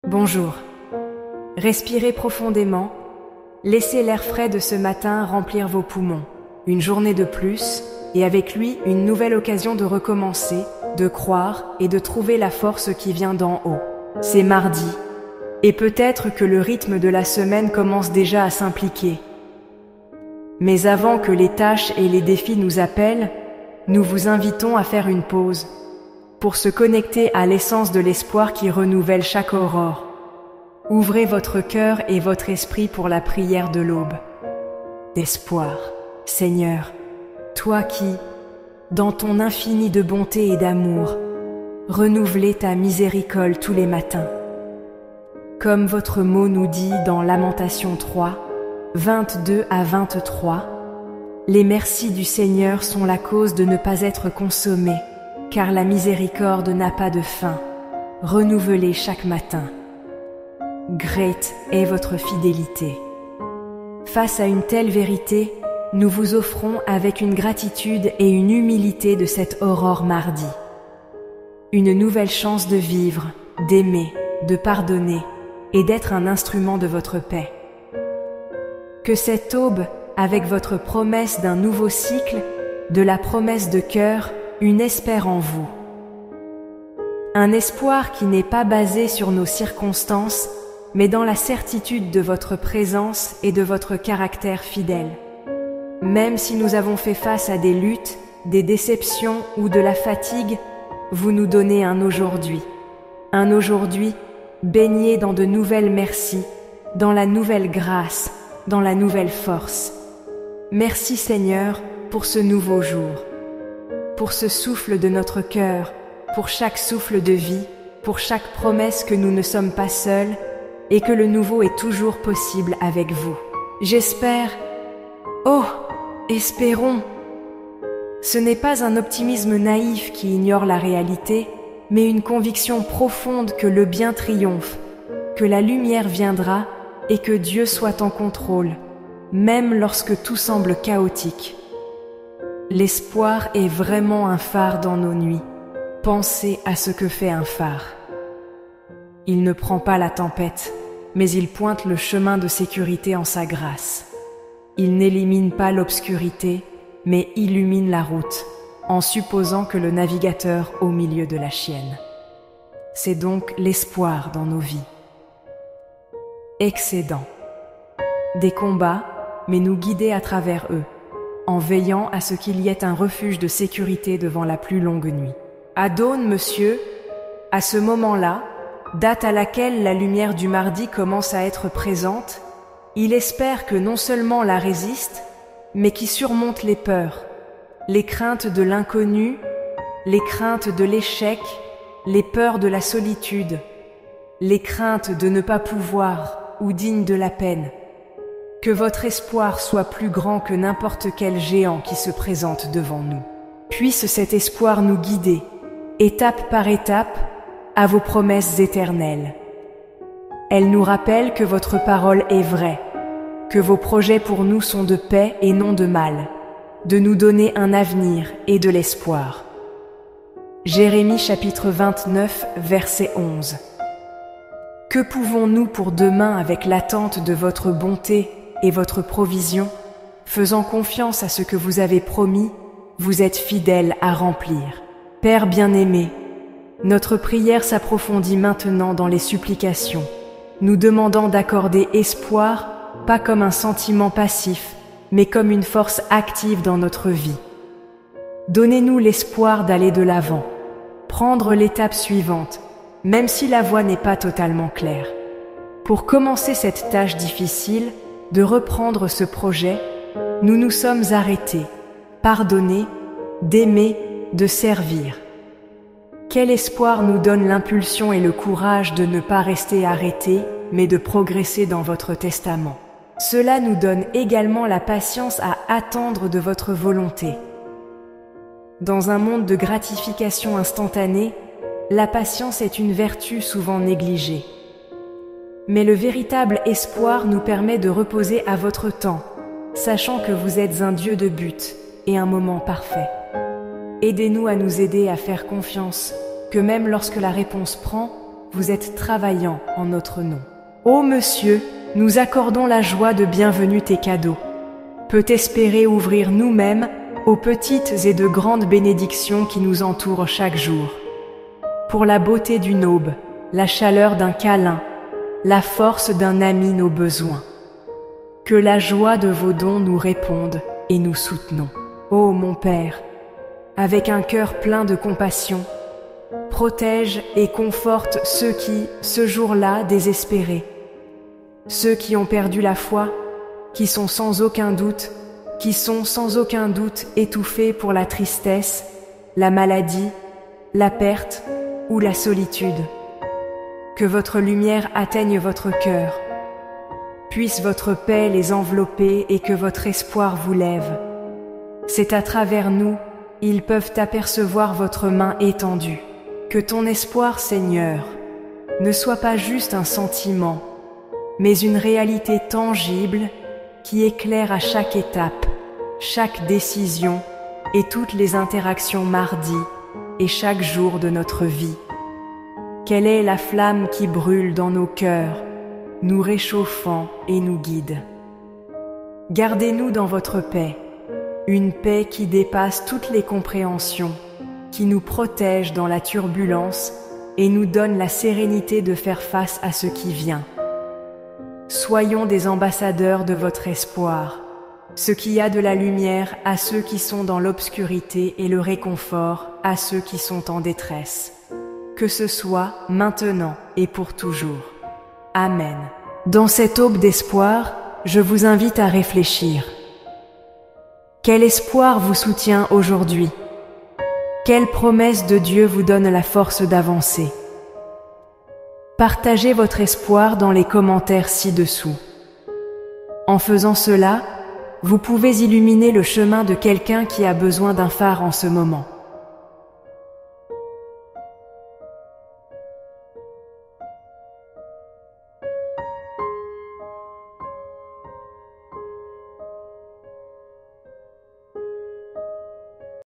Bonjour. Respirez profondément. Laissez l'air frais de ce matin remplir vos poumons. Une journée de plus, et avec lui une nouvelle occasion de recommencer, de croire et de trouver la force qui vient d'en haut. C'est mardi, et peut-être que le rythme de la semaine commence déjà à s'impliquer. Mais avant que les tâches et les défis nous appellent, nous vous invitons à faire une pause, pour se connecter à l'essence de l'espoir qui renouvelle chaque aurore. Ouvrez votre cœur et votre esprit pour la prière de l'aube. D'espoir, Seigneur, toi qui, dans ton infini de bonté et d'amour, renouvelez ta miséricorde tous les matins. Comme votre mot nous dit dans Lamentation 3, 22 à 23, les merci du Seigneur sont la cause de ne pas être consommés, car la miséricorde n'a pas de fin, renouvelée chaque matin. Great est votre fidélité. Face à une telle vérité, nous vous offrons avec une gratitude et une humilité de cette aurore mardi. Une nouvelle chance de vivre, d'aimer, de pardonner et d'être un instrument de votre paix. Que cette aube, avec votre promesse d'un nouveau cycle, de la promesse de cœur, une espère en vous. Un espoir qui n'est pas basé sur nos circonstances, mais dans la certitude de votre présence et de votre caractère fidèle. Même si nous avons fait face à des luttes, des déceptions ou de la fatigue, vous nous donnez un aujourd'hui baigné dans de nouvelles merci, dans la nouvelle grâce, dans la nouvelle force. Merci Seigneur pour ce nouveau jour, pour ce souffle de notre cœur, pour chaque souffle de vie, pour chaque promesse que nous ne sommes pas seuls et que le nouveau est toujours possible avec vous. J'espère, espérons. Ce n'est pas un optimisme naïf qui ignore la réalité, mais une conviction profonde que le bien triomphe, que la lumière viendra et que Dieu soit en contrôle, même lorsque tout semble chaotique. L'espoir est vraiment un phare dans nos nuits. Pensez à ce que fait un phare. Il ne prend pas la tempête, mais il pointe le chemin de sécurité en sa grâce. Il n'élimine pas l'obscurité, mais illumine la route, en supposant que le navigateur au milieu de la chienne. C'est donc l'espoir dans nos vies. Excédent. Des combats, mais nous guider à travers eux, en veillant à ce qu'il y ait un refuge de sécurité devant la plus longue nuit. À d'aune, monsieur, à ce moment-là, date à laquelle la lumière du mardi commence à être présente, il espère que non seulement la résiste, mais qui surmonte les peurs, les craintes de l'inconnu, les craintes de l'échec, les peurs de la solitude, les craintes de ne pas pouvoir ou digne de la peine. Que votre espoir soit plus grand que n'importe quel géant qui se présente devant nous. Puisse cet espoir nous guider, étape par étape, à vos promesses éternelles. Elle nous rappelle que votre parole est vraie, que vos projets pour nous sont de paix et non de mal, de nous donner un avenir et de l'espoir. Jérémie chapitre 29, verset 11. Que pouvons-nous pour demain avec l'attente de votre bonté et votre provision, faisant confiance à ce que vous avez promis, vous êtes fidèles à remplir. Père bien-aimé, notre prière s'approfondit maintenant dans les supplications, nous demandant d'accorder espoir, pas comme un sentiment passif, mais comme une force active dans notre vie. Donnez-nous l'espoir d'aller de l'avant, prendre l'étape suivante, même si la voie n'est pas totalement claire. Pour commencer cette tâche difficile, de reprendre ce projet, nous nous sommes arrêtés, pardonnés, d'aimer, de servir. Quel espoir nous donne l'impulsion et le courage de ne pas rester arrêtés, mais de progresser dans votre testament. Cela nous donne également la patience à attendre de votre volonté. Dans un monde de gratification instantanée, la patience est une vertu souvent négligée. Mais le véritable espoir nous permet de reposer à votre temps, sachant que vous êtes un Dieu de but et un moment parfait. Aidez-nous à nous aider à faire confiance, que même lorsque la réponse prend, vous êtes travaillant en notre nom. Ô Monsieur, nous accordons la joie de bienvenue tes cadeaux. Peut espérer ouvrir nous-mêmes aux petites et de grandes bénédictions qui nous entourent chaque jour. Pour la beauté d'une aube, la chaleur d'un câlin, la force d'un ami nos besoins. Que la joie de vos dons nous réponde et nous soutenons. Ô mon Père, avec un cœur plein de compassion, protège et conforte ceux qui, ce jour-là, désespérés, ceux qui ont perdu la foi, qui sont sans aucun doute étouffés pour la tristesse, la maladie, la perte ou la solitude. Que votre lumière atteigne votre cœur, puisse votre paix les envelopper et que votre espoir vous lève. C'est à travers nous, ils peuvent apercevoir votre main étendue. Que ton espoir, Seigneur, ne soit pas juste un sentiment, mais une réalité tangible qui éclaire à chaque étape, chaque décision et toutes les interactions mardi et chaque jour de notre vie. Quelle est la flamme qui brûle dans nos cœurs, nous réchauffant et nous guide. Gardez-nous dans votre paix, une paix qui dépasse toutes les compréhensions, qui nous protège dans la turbulence et nous donne la sérénité de faire face à ce qui vient. Soyons des ambassadeurs de votre espoir, ce qui a de la lumière à ceux qui sont dans l'obscurité et le réconfort à ceux qui sont en détresse. Que ce soit maintenant et pour toujours. Amen. Dans cette aube d'espoir, je vous invite à réfléchir. Quel espoir vous soutient aujourd'hui? Quelle promesse de Dieu vous donne la force d'avancer? Partagez votre espoir dans les commentaires ci-dessous. En faisant cela, vous pouvez illuminer le chemin de quelqu'un qui a besoin d'un phare en ce moment.